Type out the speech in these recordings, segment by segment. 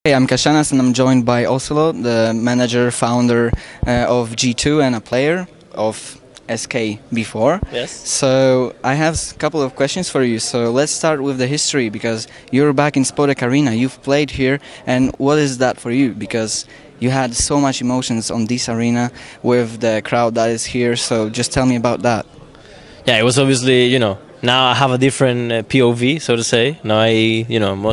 Hey, I'm Kaszanas and I'm joined by Ocelote, the manager, founder of G2 and a player of SK before. Yes. So I have a couple of questions for you. So let's start with the history because you're back in Spodek Arena. You've played here, and what is that for you? Because you had so much emotions on this arena with the crowd that is here. So just tell me about that. Yeah, it was obviously, now I have a different POV, so to say. Now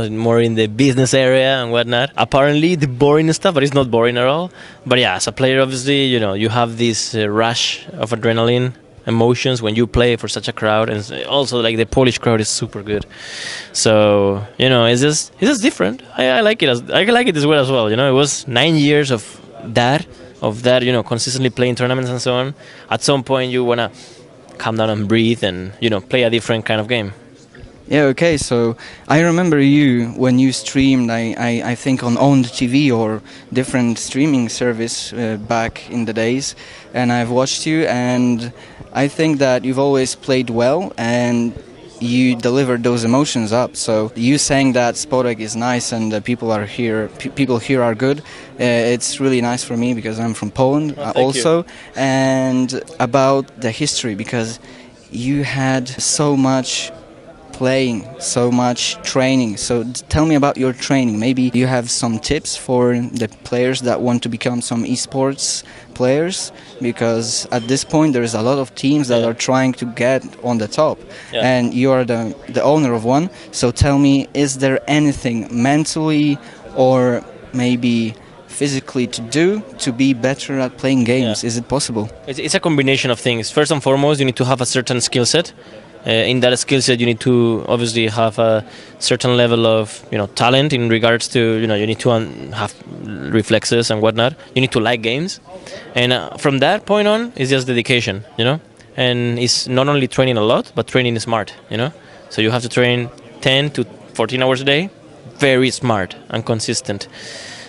more in the business area and whatnot. Apparently the boring stuff, but it's not boring at all. But yeah, as a player, obviously, you have this rush of adrenaline, emotions when you play for such a crowd, and also like the Polish crowd is super good. So it's just different. I like it. I like it as well. It was 9 years of that, consistently playing tournaments and so on. At some point, you wanna calm down and breathe and play a different kind of game. Yeah, okay, so I remember you when you streamed, I think on owned TV or different streaming service back in the days, and I've watched you, and I think that you've always played well and you delivered those emotions up. So you saying that Spodek is nice and the people are here, people here are good, it's really nice for me because I'm from Poland also. And about the history, because you had so much playing, so much training. So tell me about your training. Maybe you have some tips for the players that want to become some esports players, because at this point there is a lot of teams that are trying to get on the top, and you are the owner of one. So tell me, is there anything mentally or maybe physically to do to be better at playing games? Is it possible? It's a combination of things. First and foremost, you need to have a certain skill set. In that skill set, you need to obviously have a certain level of talent in regards to you need to have reflexes and whatnot. You need to like games, and from that point on, it's just dedication. And it's not only training a lot, but training smart. So you have to train 10 to 14 hours a day, very smart and consistent.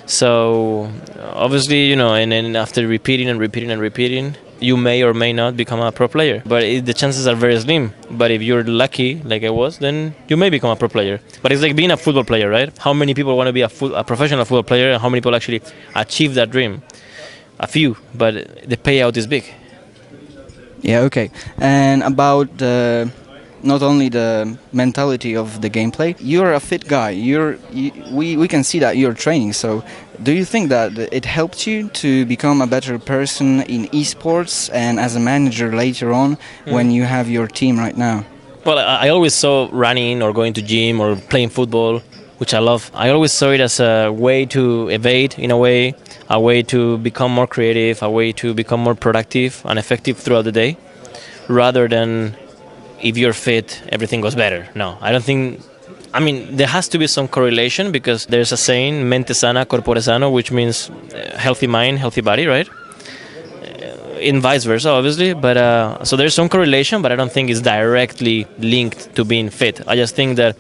So obviously, and then after repeating and repeating and repeating, you may or may not become a pro player, but the chances are very slim. But if you're lucky, like I was, then you may become a pro player. But it's like being a football player, right? How many people want to be a professional football player, and how many people actually achieve that dream? A few, but the payout is big. Yeah, okay. And about not only the mentality of the gameplay, you're a fit guy. We can see that you're training. So do you think that it helped you to become a better person in esports and as a manager later on when you have your team right now? Well, I always saw running or going to gym or playing football, which I love. I always saw it as a way to evade, in a way to become more creative, a way to become more productive and effective throughout the day, rather than if you're fit, everything goes better. No, I don't think. I mean, there has to be some correlation, because there's a saying, mente sana, corpore sano, which means healthy mind, healthy body, right? In vice versa, obviously. But so there's some correlation, but I don't think it's directly linked to being fit. I just think that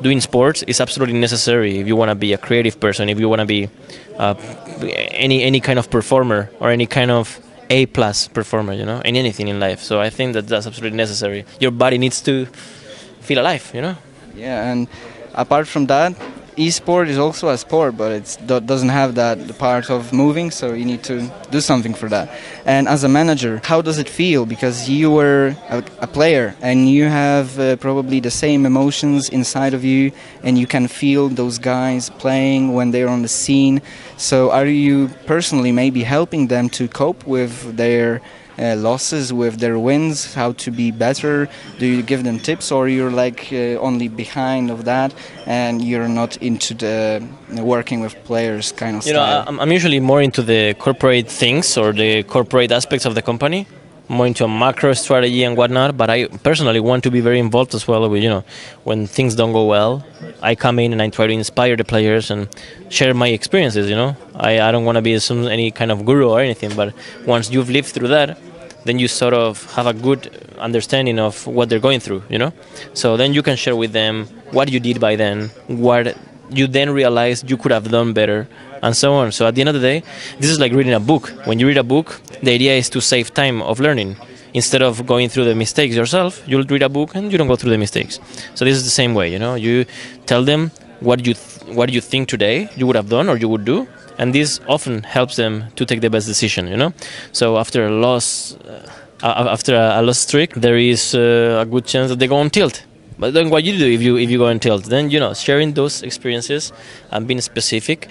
doing sports is absolutely necessary if you want to be a creative person, if you want to be any kind of performer or any kind of A+ performer, in anything in life. So I think that that's absolutely necessary. Your body needs to feel alive, Yeah, and apart from that, esport is also a sport, but it doesn't have that part of moving, so you need to do something for that. And as a manager, how does it feel? Because you were a player and you have probably the same emotions inside of you, and you can feel those guys playing when they're on the scene. So are you personally maybe helping them to cope with their losses, with their wins, how to be better? Do you give them tips, or you're like only behind of that and you're not into the working with players kind of style? I'm usually more into the corporate things or the corporate aspects of the company, more into a macro strategy and whatnot, but I personally want to be very involved as well with, when things don't go well, I come in and I try to inspire the players and share my experiences, I don't want to be any kind of guru or anything, but once you've lived through that, then you sort of have a good understanding of what they're going through, So then you can share with them what you did by then, what you then realize you could have done better, and so on. So at the end of the day, this is like reading a book. When you read a book, the idea is to save time of learning. Instead of going through the mistakes yourself, you'll read a book and you don't go through the mistakes. So this is the same way, you tell them what what you think today you would have done or you would do, and this often helps them to take the best decision. So after a loss, after a loss streak, there is a good chance that they go on tilt. But then what you do if you go on tilt, then sharing those experiences and being specific.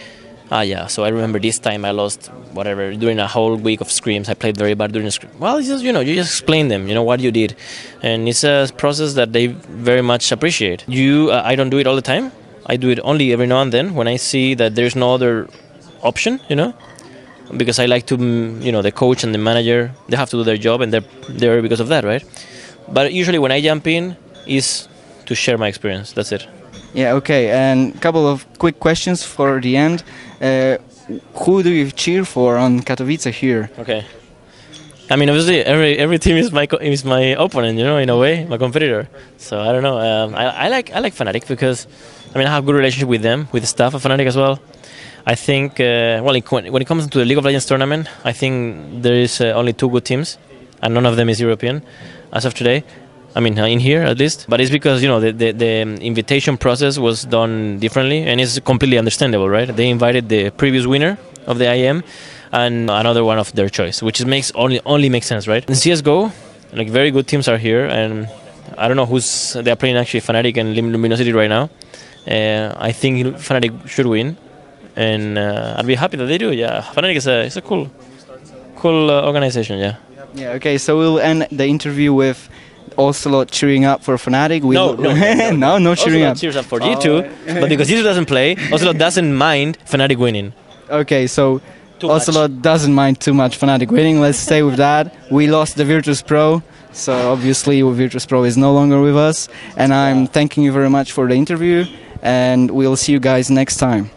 So I remember this time I lost whatever during a whole week of scrims. I played very bad during the scrim. Well, it's just you just explain them, what you did, and it's a process that they very much appreciate. I don't do it all the time. I do it only every now and then when I see that there's no other option, because I like to, the coach and the manager, they have to do their job and they're there because of that, right? But usually when I jump in is to share my experience. That's it. Yeah, okay, and a couple of quick questions for the end. Who do you cheer for on Katowice here? Okay. I mean, obviously, every team is my opponent, in a way, my competitor. So I don't know. I like Fnatic because, I have a good relationship with them, with the staff of Fnatic as well. I think, when it comes to the League of Legends tournament, I think there is only 2 good teams, and none of them is European as of today. In here at least. But it's because, the invitation process was done differently, and it's completely understandable, right? They invited the previous winner of the IEM and another one of their choice, which only makes sense, right? In CSGO, very good teams are here, and I don't know they're playing actually Fnatic and Luminosity right now. I think Fnatic should win, and I'd be happy that they do. Yeah, Fnatic is a cool organization. Yeah. Yeah. Okay. So we'll end the interview with Ocelote cheering up for Fnatic. No cheering up. Cheers up for G2, but because G2 doesn't play, Ocelote doesn't mind Fnatic winning. Okay, so Ocelote doesn't mind too much Fnatic winning. Let's stay with that. We lost the Virtus Pro, so obviously Virtus Pro is no longer with us. And I'm thanking you very much for the interview, and we'll see you guys next time.